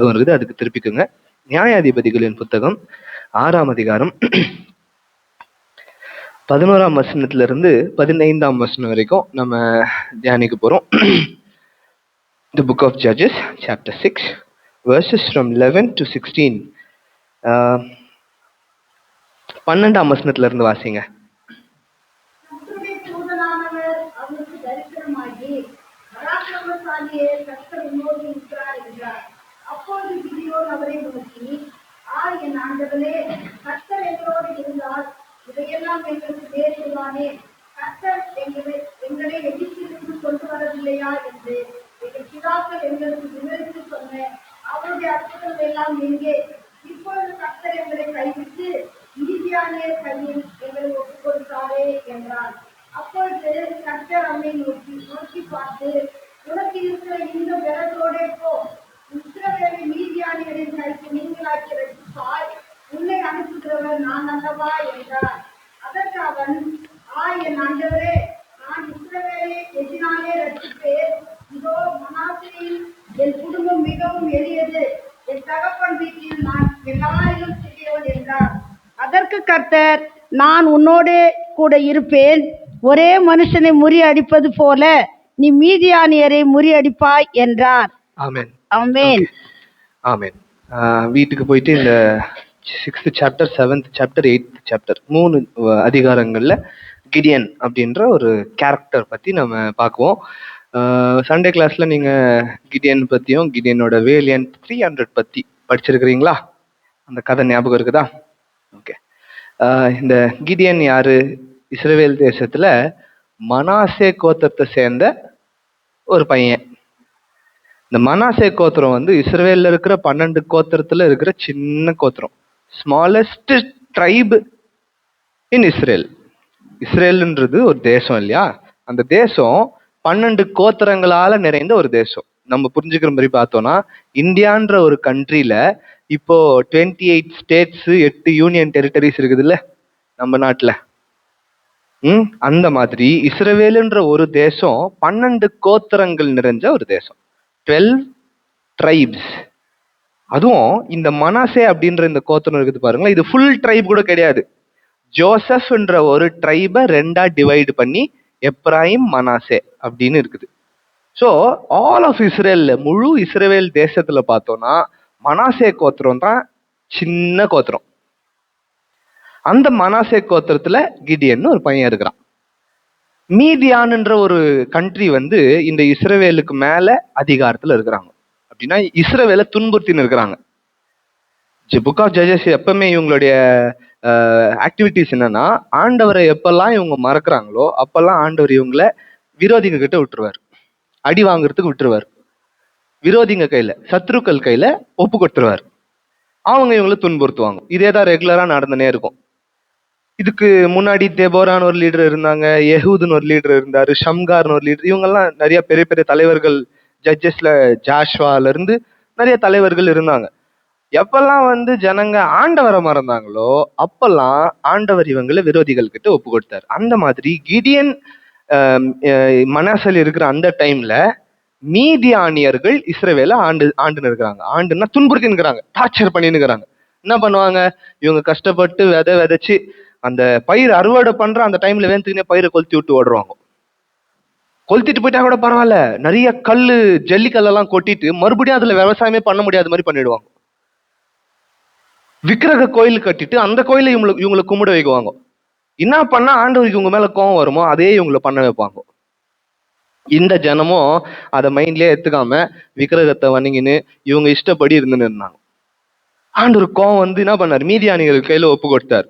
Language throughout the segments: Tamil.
இருக்குது, அதுக்கு திருப்பிக்குங்க. நியாயாதிபதிகளின் புத்தகம் 6ஆம் அதிகாரம் 11ஆம் வசனத்துல இருந்து 15ஆம் வசனம் வரைக்கும் நம்ம தியானிக்க போறோம். The book of Judges, chapter 6, verses from 11 to 16. 12ஆம் வசனத்துல இருந்து வாசிங்க. அப்பொழுது கிதியோன் அவரை நோக்கி, என் ஆண்டவனே, கர்த்தர் எங்களோடு இருந்தால் இதையெல்லாம் எங்களுக்கு நேரிடுவானே. கர்த்தர் எங்களை எகிப்திலிருந்து கொண்டு வரவில்லையா என்று எங்கள் பிதாக்கள் எங்களுக்கு விவரித்து சொன்ன அவருடைய அற்புதங்கள் எல்லாம் எங்கே? இப்பொழுது கர்த்தர் எங்களை கைவிட்டு மீதியானியர் கையில் எங்களை ஒப்புக் கொடுத்தாரே என்றார். அப்பொழுது கர்த்தர் அவனை நோக்கி பார்த்து, உனக்கு இருக்கிற இந்த விரதோடே போ, இஸ்ரவேலை மீதியானியரின் கைக்கு நீங்களாக்கி ரட்சிப்பாய், உன்னை அனுப்புகிறவர் நான் அல்லவா என்றார். அதற்கு அவன், என் ஆண்டவரே, நான் இஸ்ரவேலை எதினாலே ரட்சிப்பேன். இதோ மனாசேயில் என் குடும்பம் மிகவும் எளியது, என் தகப்பன் வீட்டில் நான் எல்லாரிலும் சிறியவன் என்றார். அதற்கு கர்த்தர், நான் உன்னோடு கூட இருப்பேன். ஒரே மனுஷனை முறியடிப்பது போல நீ மீதியானியரை முறியடிப்பாய் என்றார். ஆமென். ஆமென். ஆமென். வீட்டுக்கு போயிட்டு இந்த 6th chapter, 7th chapter, 8th chapter 3 அதிகாரங்கள்ல கிடியன் அப்படின்ற ஒரு கேரக்டர் பத்தி நம்ம பார்க்குவோம். சண்டே கிளாஸ்ல நீங்க கிடியன் பத்தியும் கிடியனோட வேலியன் 300 பத்தி படிச்சிருக்கிறீங்களா? அந்த கதை ஞாபகம் இருக்குதா? ஓகே. இந்த கிடியன் யாரு? இஸ்ரவேல் தேசத்துல மனாசே கோத்திரத்தை சேர்ந்த ஒரு பையன். இந்த மனாசே கோத்திரம் வந்து இஸ்ரவேல்ல இருக்கிற 12 கோத்திரத்துல இருக்கிற சின்ன கோத்திரம், ஸ்மாலஸ்ட் ட்ரைப் இன் இஸ்ரேல். இஸ்ரேல்ன்றது ஒரு தேசம் இல்லையா? அந்த தேசம் 12 கோத்திரங்களால நிறைந்த ஒரு தேசம். நம்ம புரிஞ்சுக்கிற மாதிரி பார்த்தோம்னா, இந்தியான்ற ஒரு கண்ட்ரில இப்போ 28 ஸ்டேட்ஸ், 8 யூனியன் டெரிட்டரிஸ் இருக்குது இல்ல நம்ம நாட்டுல. அந்த மாதிரி இஸ்ரவேலுன்ற ஒரு தேசம் 12 கோத்திரங்கள் நிறைஞ்ச ஒரு தேசம், 12 ட்ரைப்ஸ். அதுவும் இந்த மனாசே அப்படின்ற இந்த கோத்திரம் இருக்குது பாருங்களேன், இது ஃபுல் ட்ரைப் கூட கிடையாது. ஜோசப் என்ற ஒரு ட்ரைபை 2ஆ டிவைடு பண்ணி எப்ராயிம், மனாசே அப்படின்னு இருக்குது. ஸோ ஆல் ஆஃப் இஸ்ரேல், முழு இஸ்ரேல் தேசத்துல பார்த்தோம்னா மனாசே கோத்திரம் தான் சின்ன கோத்திரம். அந்த மனாசே கோத்திரத்துல கிடியன் ஒரு பையன் இருக்கிறான். மீதியான்ன்ற ஒரு கண்ட்ரி வந்து இந்த இஸ்ரவேலுக்கு மேல அதிகாரத்துல இருக்கிறாங்க. அப்படின்னா இஸ்ரவேலை துன்புறுத்தின்னு இருக்கிறாங்க. புக் ஆஃப் ஜட்ஜஸ் எப்பவுமே இவங்களுடைய ஆக்டிவிட்டிஸ் என்னன்னா, ஆண்டவரை எப்பெல்லாம் இவங்க மறக்கிறாங்களோ அப்பெல்லாம் ஆண்டவர் இவங்களை விரோதிங்க கிட்ட விட்டுருவார், அடி வாங்குறதுக்கு விட்டுருவார். விரோதிங்க கையில, சத்ருக்கள் கையில ஒப்பு கொடுத்துருவார். அவங்க இவங்களை துன்புறுத்துவாங்க. இதே தான் ரெகுலரா நடந்துனே இருக்கும். இதுக்கு முன்னாடி தெபோரான்னு ஒரு லீடர் இருந்தாங்க, யெகூதுன்னு ஒரு லீடர் இருந்தாரு, ஷம்கார்னு ஒரு லீடர். இவங்கெல்லாம் நிறைய பெரிய பெரிய தலைவர்கள், ஜட்ஜஸ்ல ஜாஷ்வால இருந்து நிறைய தலைவர்கள் இருந்தாங்க. எப்பெல்லாம் வந்து ஜனங்க ஆண்டவரை மறந்தாங்களோ அப்பெல்லாம் ஆண்டவர் இவங்களை விரோதிகள் கிட்ட ஒப்பு கொடுத்தாரு. அந்த மாதிரி கிடியன் மனாசேல இருக்கிற அந்த டைம்ல மீதியானியர்கள் இஸ்ரவேலை ஆண்டுன்னு இருக்கிறாங்க. ஆண்டுன்னா துன்புறுத்தி இருக்கிறாங்க, டார்ச்சர் பண்ணின்னு இருக்கிறாங்க. என்ன பண்ணுவாங்க? இவங்க கஷ்டப்பட்டு விதைச்சு அந்த பயிர் அறுவடை பண்ற அந்த டைம்ல வேந்துக்குனே பயிரை கொளுத்தி விட்டு ஓடுவாங்க. கொளுத்திட்டு போயிட்டா கூட பரவாயில்ல, நிறைய கல்லு, ஜல்லிக்கல்லெல்லாம் கொட்டிட்டு மறுபடியும் அதுல விவசாயமே பண்ண முடியாத மாதிரி பண்ணிடுவாங்க. விக்கிரக கோயில் கட்டிட்டு அந்த கோயிலை இவங்களை கும்பிட வைக்குவாங்க. என்ன பண்ணா ஆண்டவருக்கு இவங்க மேல கோவம் வருமோ அதே இவங்களை பண்ண வைப்பாங்க. இந்த ஜனமும் அதை மைண்ட்லயே எடுத்துக்காம விக்கிரகத்தை வணங்கின்னு இவங்க இஷ்டப்படி இருந்துன்னு இருந்தாங்க. ஆண்டவர் கோவம் வந்து என்ன பண்ணாரு? மீதியானிகள் கையில ஒப்பு கொடுத்தாரு.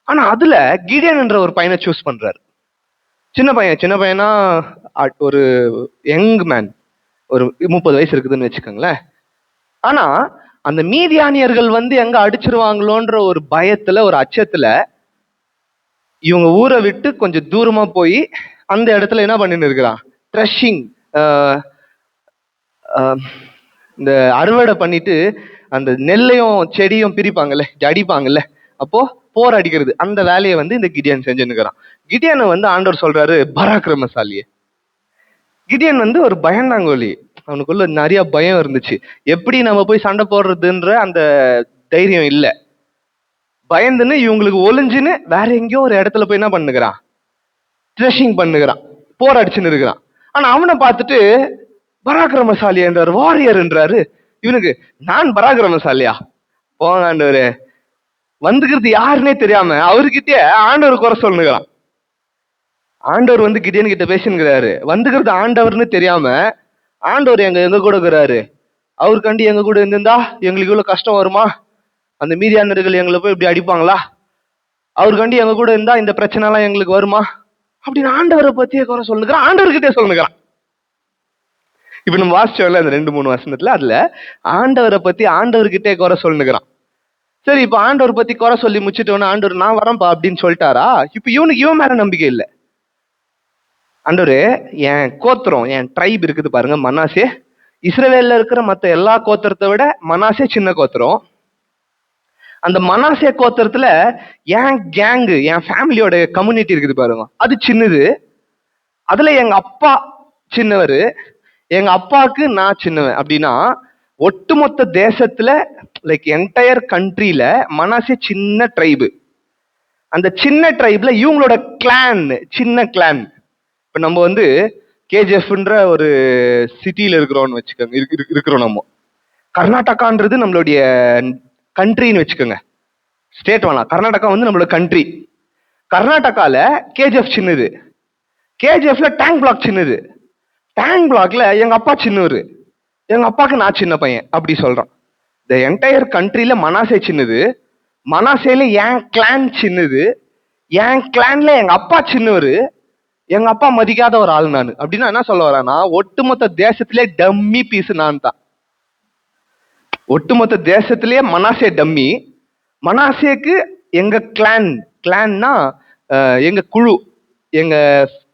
ஆனா அதுல கிடியன் என்ற ஒரு பையனை சூஸ் பண்றாரு. சின்ன பையனா, ஒரு யங் மேன், ஒரு 30 வயசு இருக்குதுன்னு வச்சுக்கோங்களேன். ஆனா அந்த மீதியானியர்கள் வந்து எங்க அடிச்சிருவாங்களோன்ற ஒரு பயத்துல, ஒரு அச்சத்துல இவங்க ஊரை விட்டு கொஞ்சம் தூரமா போய் அந்த இடத்துல என்ன பண்ணின்னு இருக்கிறான்? த்ரெஷிங், இந்த அறுவடை பண்ணிட்டு அந்த நெல்லையும் செடியும் பிரிப்பாங்கல்ல, அடிப்பாங்கல்ல, அப்போ போர் அடிக்கிறது, அந்த வேலையை வந்து இந்த கிடியன் செஞ்சுன்னுக்கிறான். கிடியனை வந்து ஆண்டவர் சொல்றாரு பராக்கிரமசாலியே. கிடியன் வந்து ஒரு பயந்தாங்கோலி. அவனுக்குள்ள நிறைய பயம் இருந்துச்சு. எப்படி நம்ம போய் சண்டை போடுறதுன்ற அந்த தைரியம் இல்ல. பயந்துன்னு இவங்களுக்கு ஒளிஞ்சுன்னு வேற எங்கேயோ ஒரு இடத்துல போய் என்ன பண்ணுகிறான், ட்ரெஷிங் பண்ணுகிறான், போர் அடிச்சுன்னு இருக்கிறான். ஆனா அவனை பார்த்துட்டு பராக்கிரமசாலி என்றாரு, வாரியர் என்றாரு. இவனுக்கு நான் பராக்கிரமசாலியா, போங்க ஆண்டவரே, வந்துக்கிறது யாருன்னே தெரியாம அவர்கிட்ட ஆண்டவர் குறை சொல்லுகிறான். ஆண்டவர் வந்து கிடியன் கிட்ட பேசினுக்கிறாரு, வந்துக்கிறது ஆண்டவர்னு தெரியாம ஆண்டவர் எங்க கூட இருக்கிறாரு, அவருக்காண்டி எங்க கூட இருந்திருந்தா எங்களுக்கு இவ்வளவு கஷ்டம் வருமா, அந்த மீதியானர்கள் எங்களை போய் இப்படி அடிப்பாங்களா, அவருக்காண்டி எங்க கூட இருந்தா இந்த பிரச்சனை எல்லாம் எங்களுக்கு வருமா அப்படின்னு ஆண்டவரை பத்தியே குறை சொல்லுகிறான், ஆண்டவர்கிட்டே சொல்லுகிறான். இப்ப நம்ம வாசிச்சோம்ல அந்த 2-3 வசனத்துல, அதுல ஆண்டவரை பத்தி ஆண்டவர்கிட்டே குறை சொல்லுகிறான். சரி, இப்ப ஆண்டவர் பத்தி குறை சொல்லி முடிச்சிட்டோன்னு ஆண்டவர் நான் வரேன்பா அப்படின்னு சொல்லிட்டாரா? இப்ப இவன் மேல நம்பிக்கை இல்லை. ஆண்டவரே, என் கோத்திரம், என் ட்ரைப் இருக்குது பாருங்க, மனாசே, இஸ்ரவேல்ல இருக்கிற மத்த எல்லா கோத்திரத்தை விட மனாசே சின்ன கோத்திரம். அந்த மனாசே கோத்திரத்துல என் கேங்கு, என் ஃபேமிலியோட கம்யூனிட்டி இருக்குது பாருங்க, அது சின்னது. அதுல எங்க அப்பா சின்னவர், எங்க அப்பாவுக்கு நான் சின்னவன். அப்படின்னா ஒட்டுமொத்த தேசத்துல, லைக் என்டையர் கண்ட்ரியில மனாசே சின்ன ட்ரைபு. அந்த சின்ன ட்ரைப்ல இவங்களோட கிளான், சின்ன கிளான். இப்ப நம்ம வந்து கேஜிஎஃப்ன்ற ஒரு சிட்டியில இருக்கிறோம்னு வச்சுக்கோங்க, இருக்கிறோம். நம்ம கர்நாடகான்றது நம்மளுடைய கண்ட்ரின்னு வச்சுக்கோங்க, ஸ்டேட் வேணாம், கர்நாடகா வந்து நம்மளோட கண்ட்ரி. கர்நாடகால கேஜிஎஃப் சின்னது, கேஜிஎஃப்ல டேங்க் பிளாக் சின்னது, டேங்க் பிளாக்ல எங்க அப்பா சின்னவர், எங்க அப்பாவுக்கு நான் சின்ன பையன், அப்படி சொல்றான். இந்த என்டையர் கண்ட்ரில மனாசே சின்னது, மனாசேல என் கிளான் சின்னது, என் கிளான்ல எங்க அப்பா சின்னவர், எங்க அப்பா மதிக்காத ஒரு ஆள் நான். அப்படின்னா என்ன சொல்ல வரேன்னா, ஒட்டுமொத்த தேசத்திலே டம்மி பீஸ் நான் தான். ஒட்டுமொத்த தேசத்திலேயே மனாசே டம்மி. மனாசேக்கு எங்க கிளான்னா எங்க குழு, எங்க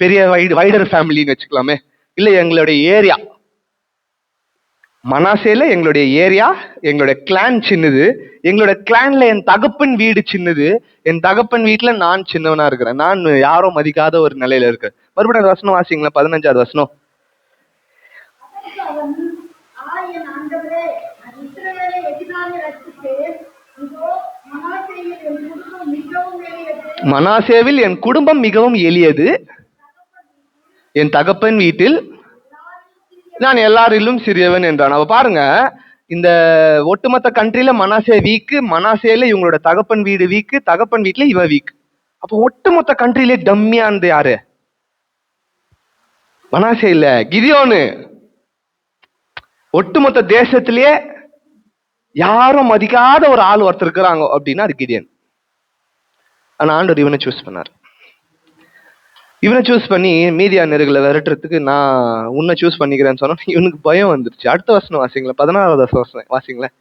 பெரிய வைடர் ஃபேமிலின்னு வச்சுக்கலாமே, இல்ல எங்களுடைய ஏரியா. மனாசேல எங்களுடைய ஏரியா, எங்களுடைய கிளான் சின்னது. எங்களோட கிளான்ல என் தகப்பன் வீடு சின்னது, என் தகப்பன் வீட்டுல நான் சின்னவனா இருக்கிறேன், நான் யாரும் மதிக்காத ஒரு நிலையில இருக்கேன். மறுபடியும் அந்த வசனம் வாசிங்களா, 15வது வசனம். மனாசேவில் என் குடும்பம் மிகவும் எளியது, என் தகப்பன் வீட்டில் நான் எல்லாரிலும் சிறியவன் என்றான். அவ பாருங்க, இந்த ஒட்டுமொத்த கண்ட்ரில மனாசே வீக்கு, மனாசேல இவங்களோட தகப்பன் வீடு வீக்கு, தகப்பன் வீட்டுல இவன் வீக். அப்ப ஒட்டுமொத்த கண்ட்ரிலே டம்மியானது யாரு? மனாசே இல்ல, கிதியோனு. ஒட்டுமொத்த தேசத்திலேயே யாரும் மதிக்காத ஒரு ஆள் ஒருத்தர் இருக்கிறாங்க அப்படின்னா அது கிதியன். ஆனா ஆண்டவர் இவனை சூஸ் பண்ணார். இவனை சூஸ் பண்ணி மீதியானர்களை விரட்டுறதுக்கு நான் உன்னை சூஸ் பண்ணிக்கிறேன்னு சொன்னா இவனுக்கு பயம் வந்துருச்சு. அடுத்த வசனம் வாசிங்களேன், 16வது வசனம் வாசிங்களேன்.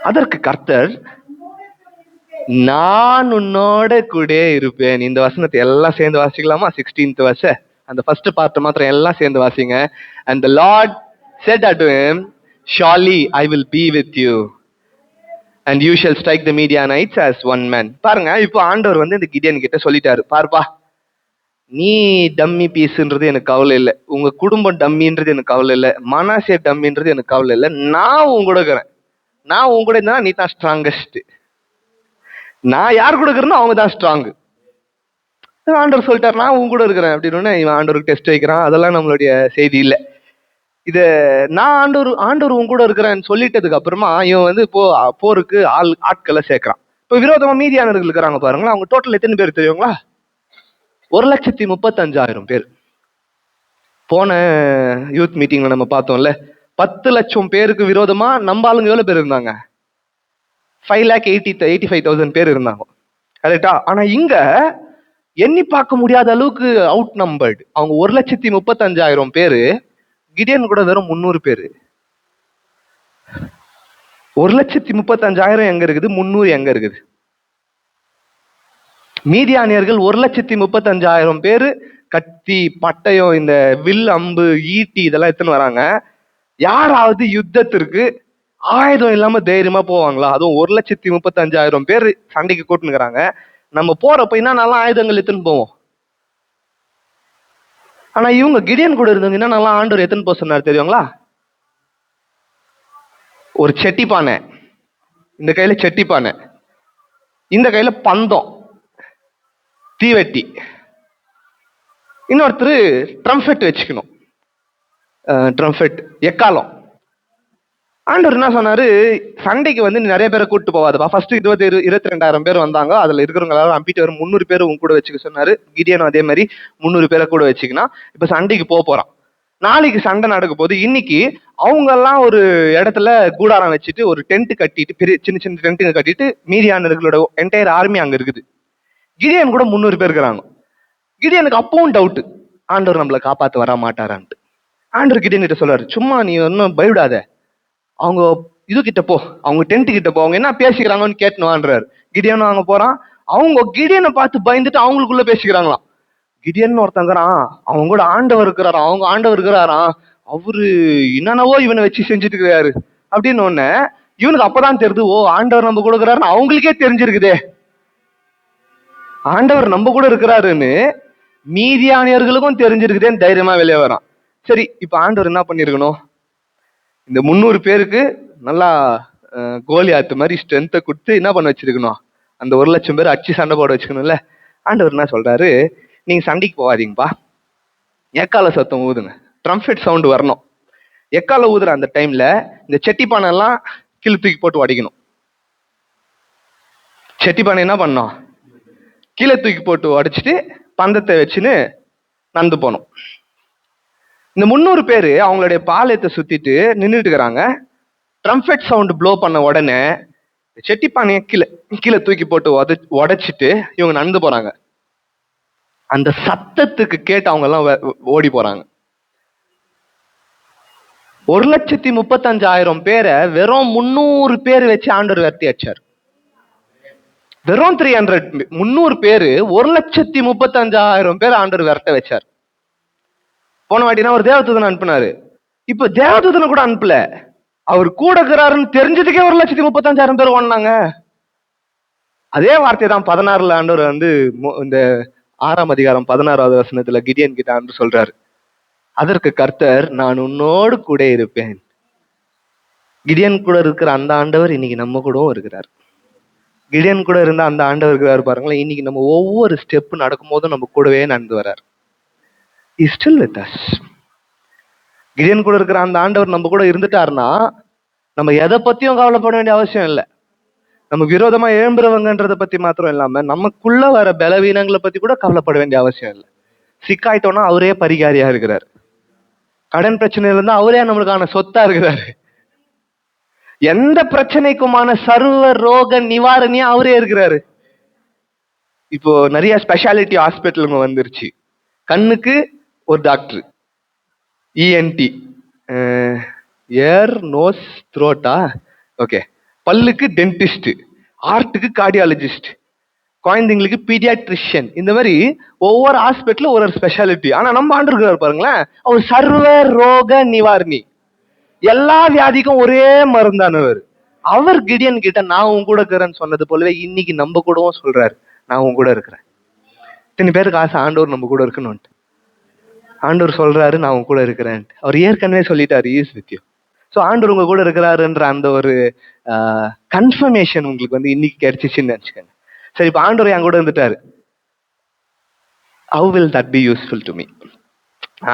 அதற்கு கர்த்தர், நான் உன்னோட கூட இருப்பேன். இந்த வசனத்தை எல்லாம் சேர்ந்து வாசிக்கலாமா? 16th verse, அந்த ஃபர்ஸ்ட் பார்ட் மாத்திரம் எல்லாம் சேர்ந்து வாசிங்க. And the Lord said unto him, surely I will be with you and you shall strike the Midianites as one man. பாருங்க, இப்போ ஆண்டவர் வந்து இந்த கிடியன் கிட்ட சொல்லிட்டாரு, பாருப்பா, நீ டம்மி பீஸ்ன்றது எனக்கு கவலை இல்லை, உங்க குடும்பம் டம்மின்றது எனக்கு கவலை இல்லை, மனாசே டம்மின்றது எனக்கு கவலை இல்லை, நான் உங்க கூட இருக்கிறேன். நான் உங்க கூட இருந்தா நீ தான் ஸ்ட்ராங்கஸ்ட். நான் யார் கூட இருக்கிறேனோ அவங்க தான் ஸ்ட்ராங். ஆண்டவர் சொல்லிட்டார், நான் உங்க கூட இருக்கிறேன் அப்படின்னு. இவன் ஆண்டவருக்கு டெஸ்ட் வைக்கிறான். அதெல்லாம் நம்மளுடைய செய்தி இல்லை. இத நான் ஆண்டவர் உங்க கூட இருக்கிறேன்னு சொல்லிட்டதுக்கு அப்புறமா இவன் வந்து போருக்கு ஆட்களை சேர்க்கிறான். இப்போ விரோதமா மீதியானவர்கள் இருக்கிறாங்க பாருங்களா, அவங்க டோட்டல் எத்தனை பேர் தெரியுங்களா? 1,35,000 பேர். போன யூத் மீட்டிங்ல நம்ம பார்த்தோம்ல, 10 லட்சம் பேருக்கு விரோதமா நம்ம ஆளுங்க எவ்வளவு பேர் இருந்தாங்க? 5,85,000 பேர் இருந்தாங்க, கரெக்டா? ஆனா இங்க எண்ணி பார்க்க முடியாத அளவுக்கு அவுட் நம்பர்டு. அவங்க 1,35,000 பேரு, கிடியன் கூட வெறும் 300 பேரு. 1,35,000 எங்க இருக்குது, 300 எங்க இருக்குது? மீதியானியர்கள் 1,35,000 பேரு கத்தி, பட்டயம், இந்த வில், அம்பு, ஈட்டி இதெல்லாம் எடுத்துன்னு வராங்க. யாராவது யுத்தத்திற்கு ஆயுதம் இல்லாம தைரியமா போவாங்களா? அதுவும் 1,35,000 பேர் சண்டைக்கு கூட்டுனுக்குறாங்க. நம்ம போறப்ப என்ன நல்லா ஆயுதங்கள் எடுத்துன்னு போவோம். ஆனா இவங்க கிடியன் கூட இருந்தவங்க என்னென்னலாம் ஆண்டவர் எத்தனை போக சொன்னார் தெரியுங்களா? ஒரு செட்டி பானை, இந்த கையில செட்டி பானை, இந்த கையில பந்தம், தீவெட்டி, இன்னொருத்தர் ட்ரம்ஃபெட் வச்சுக்கணும், ட்ரம்ஃபெட் எக்காலம். ஆண்டவர் என்ன சொன்னாரு, சண்டைக்கு வந்து நீ நிறைய பேரை கூப்பிட்டு போவாதுப்பா. ஃபர்ஸ்ட் 22,000 பேர் வந்தாங்க, அதுல இருக்கிறவங்க எல்லாரும் அம்பிட்டு வரும் 300 பேர் உங்க கூட வச்சுக்க சொன்னாரு. கிடியனும் அதே மாதிரி 300 பேரை கூட வச்சுக்கினா இப்ப சண்டைக்கு போறான். நாளைக்கு சண்டை நடக்க போது. இன்னைக்கு அவங்க எல்லாம் ஒரு இடத்துல கூடாரம் வச்சுட்டு ஒரு டென்ட் கட்டிட்டு, பெரிய சின்ன சின்ன டென்ட்டுங்க கட்டிட்டு மீதியானவர்களோட என்டையர் ஆர்மி அங்க இருக்குது. கிடியன் கூட 300 பேர் இருக்கிறாங்க. கிடியனுக்கு அப்பவும் டவுட், ஆண்டவர் நம்மளை காப்பாத்து வர மாட்டாரான்ட்டு. ஆண்டவர் கிடியன் கிட்ட சொல்றாரு, சும்மா நீ ஒன்னும் பயவிடாத, அவங்க இது கிட்ட போ, அவங்க டென்ட் கிட்ட போ, அவங்க என்ன பேசிக்கிறாங்கன்னு கேட்டணும்ன்றாரு. கிடியனும் அங்க போறான். அவங்க கிடியனை பார்த்து பயந்துட்டு அவங்களுக்குள்ள பேசிக்கிறாங்களாம். கிடியன் ஒருத்தங்கிறான், அவங்க கூட ஆண்டவர் இருக்கிறாராம், அவங்க ஆண்டவர் இருக்கிறாராம், அவரு என்னென்னவோ இவனை வச்சு செஞ்சுட்டு இருக்கிறாரு அப்படின்னு ஒண்ணு. இவனுக்கு அப்பதான் தெரியுது, ஓ ஆண்டவர் நம்ம கூட இருக்கிறாருன்னு அவங்களுக்கே தெரிஞ்சிருக்குதே. ஆண்டவர் நம்ம கூட இருக்கிறாருன்னு மீதியானியர்களுக்கும் தெரிஞ்சிருக்குதேன்னு தைரியமா வெளியே வரான். சரி, இப்ப ஆண்டவர் என்ன பண்ணிருக்கணும், இந்த 300 பேருக்கு நல்லா கோலியாத்து மாதிரி ஸ்ட்ரென்த்தை கொடுத்து என்ன பண்ண வச்சிருக்கணும், அந்த 1,00,000 பேர் அச்சு சண்டை போட வச்சுக்கணும்ல. ஆண்டவர் என்ன சொல்றாரு, நீங்க சண்டைக்கு போகாதீங்கப்பா, எக்கால சத்தம் ஊதுங்க, ட்ரம்ஃபெட் சவுண்டு வரணும். எக்கால ஊதுற அந்த டைம்ல இந்த செட்டிப்பானை எல்லாம் கீழே தூக்கி போட்டு உடைக்கணும். செட்டிப்பானை என்ன பண்ணோம், கீழே தூக்கி போட்டு உடைச்சிட்டு பந்தத்தை வச்சுன்னு நடந்து போனோம். இந்த 300 பேரு அவங்களுடைய பாளையத்தை சுத்திட்டு நின்றுட்டு இருக்கிறாங்க. ட்ரம்ஃபெட் சவுண்ட் ப்ளோ பண்ண உடனே செட்டிப்பானையை கீழே தூக்கி போட்டு உடைச்சிட்டு இவங்க நடந்து போறாங்க. அந்த சத்தத்துக்கு கேட்டு அவங்க எல்லாம் ஓடி போறாங்க. 1,35,000 பேரை வெறும் 300 பேர் வச்சு ஆண்டவர் விரட்டி அடிச்சார். வெறும் 300 பேரு 1,35,000 பேர் ஆண்டவர் விரட்ட வச்சார். போன வாட்டினா ஒரு தேவதூதனை அனுப்புனாரு, இப்ப தேவதூதனை கூட அனுப்பல, அவர் கூட இருக்கிறாருன்னு தெரிஞ்சதுக்கே 1,35,000 பேர் ஓடினாங்க. அதே வார்த்தை தான் 16 ஆண்டவர் வந்து இந்த 6ஆம் அதிகாரம் 16வது வசனத்துல கிடியன் கிட்ட ஆண்டவர் சொல்றாரு, அதற்கு கர்த்தர் நான் உன்னோடு கூட இருப்பேன். கிடியன் கூட இருக்கிற அந்த ஆண்டவர் இன்னைக்கு நம்ம கூடவும் இருக்கிறார். கிடியன் கூட இருந்த அந்த ஆண்டவர் இருக்கிறாரு பாருங்களேன், இன்னைக்கு நம்ம ஒவ்வொரு ஸ்டெப் நடக்கும் போதும் நம்ம கூடவே நடந்து வர்றார். He's still with us. Gideon கூட இருக்கிற அந்த ஆண்டவர் நம்ம கூட இருந்துட்டாருன்னா நம்ம எதை பத்தியும் கவலைப்பட வேண்டிய அவசியம் இல்லை. நம்ம விரோதமா எழும்புறவங்கன்றத பத்தி மாத்திரம் இல்லாம நமக்குள்ள வர பலவீனங்களை பத்தி கூட கவலைப்பட வேண்டிய அவசியம் இல்லை. சிக்காயிட்டோம்னா அவரே பரிகாரியா இருக்கிறார். கடன் பிரச்சனையில இருந்தா அவரே நம்மளுக்கான சொத்தா இருக்கிறாரு. எந்த பிரச்சனைக்குமான சர்வ ரோக நிவாரணியா அவரே இருக்கிறாரு. இப்போ நிறைய ஸ்பெஷாலிட்டி ஹாஸ்பிட்டலுங்க வந்துருச்சு. கண்ணுக்கு ஒரு டாக்டர், இஎன்டி, ஏர் நோஸ் த்ரோட்டா, ஓகே, பல்லுக்கு டென்டிஸ்ட், ஹார்ட்டுக்கு கார்டியாலஜிஸ்ட், குழந்தைங்களுக்கு பீடியாட்ரிஷியன். இந்த மாதிரி ஒவ்வொரு ஹாஸ்பிட்டலும் ஒரு ஸ்பெஷாலிட்டி. ஆனா நம்ம ஆண்டவர் பாருங்களேன், அவர் சர்வ ரோக நிவாரணி, எல்லா வியாதிக்கும் ஒரே மருந்தானவர். அவர் கிடியன் கிட்ட நான் உன் கூட இருக்கிறேன்னு சொன்னது போலவே இன்னைக்கு நம்ம கூடவும் சொல்றாரு, நான் உன் கூட இருக்கிறேன். இத்தனை பேருக்கு ஆசை ஆண்டவர் நம்ம கூட இருக்கணும்ட்டு. ஆண்டவர் சொல்றாரு நான் உன் கூட இருக்கிறேன். அவர் ஏற்கனவே சொல்லிட்டாரு, இஸ் வித் யூ. ஸோ ஆண்டவர் உங்க கூட இருக்கிறாருன்ற அந்த ஒரு கன்ஃபர்மேஷன் உங்களுக்கு வந்து இன்னைக்கு கிடைச்சிச்சுன்னு நினைச்சுக்கோங்க. சரி, இப்போ ஆண்டவர் என் கூட இருந்துட்டாரு, how will that be useful to me?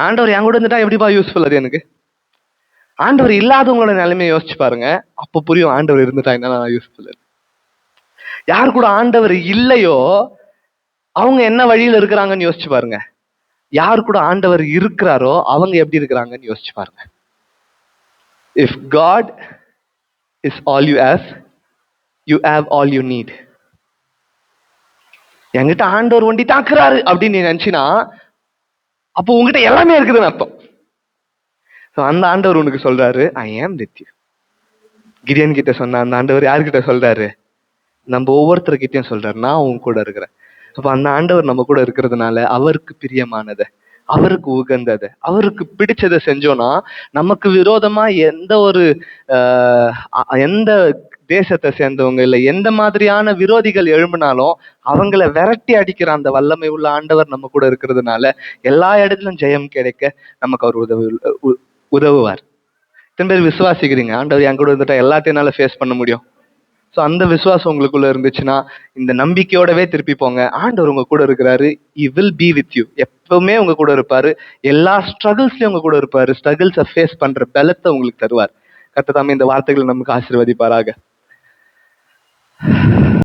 ஆண்டவர் என் கூட இருந்துட்டா எப்படிப்பா யூஸ்ஃபுல் அது எனக்கு? ஆண்டவர் இல்லாதவங்களோட நிலைமையை யோசிச்சு பாருங்க, அப்போ புரியும் ஆண்டவர் இருந்துட்டா என்ன யூஸ்ஃபுல். யார் கூட ஆண்டவர் இல்லையோ அவங்க என்ன வழியில் இருக்கிறாங்கன்னு யோசிச்சு பாருங்க. யார் கூட ஆண்டவர் இருக்கிறாரோ அவங்க எப்படி இருக்கிறாங்கன்னு யோசிச்சு பாருங்க. If God is all you have, you have all you need. என்கிட்ட ஆண்டவர் ஒண்டி தாக்குறாரு அப்படின்னு நீ நினைச்சினா அப்போ உங்ககிட்ட எல்லாமே இருக்குதுன்னு அர்த்தம். அந்த ஆண்டவர் உனக்கு சொல்றாரு, ஐ ஆம் வித் யூ. கிடியன் கிட்ட சொன்ன அந்த ஆண்டவர் யார்கிட்ட சொல்றாரு? நம்ம ஒவ்வொருத்தர்கிட்டயும் சொல்றாரு, நான் உன் கூட இருக்கிறேன். அப்ப அந்த ஆண்டவர் நம்ம கூட இருக்கிறதுனால அவருக்கு பிரியமானதை, அவருக்கு உகந்ததை, அவருக்கு பிடிச்சதை செஞ்சோம்னா நமக்கு விரோதமா எந்த தேசத்தை சேர்ந்தவங்க இல்லை எந்த மாதிரியான விரோதிகள் எழும்பினாலும் அவங்கள விரட்டி அடிக்கிற அந்த வல்லமை உள்ள ஆண்டவர் நம்ம கூட இருக்கிறதுனால எல்லா இடத்துலும் ஜெயம் கிடைக்க நமக்கு அவர் உதவுவார். எத்தனை பேர் விசுவாசிக்கிறீங்க ஆண்டவர் என் கூட இருந்துட்டா எல்லாத்தையும் என்னால ஃபேஸ் பண்ண முடியும்? ஸோ அந்த விசுவாசம் உங்களுக்குள்ள இருந்துச்சுன்னா இந்த நம்பிக்கையோடவே திருப்பி போங்க. ஆண்டவர் உங்க கூட இருக்கிறாரு. He will be with you. எப்பவுமே உங்க கூட இருப்பாரு. எல்லா ஸ்ட்ரகிள்ஸ்லயும் உங்க கூட இருப்பாரு. ஸ்ட்ரகிள்ஸை ஃபேஸ் பண்ற பலத்தை உங்களுக்கு தருவார். கர்த்தர் தாமே இந்த வார்த்தைகளை நமக்கு ஆசீர்வதிப்பாராக.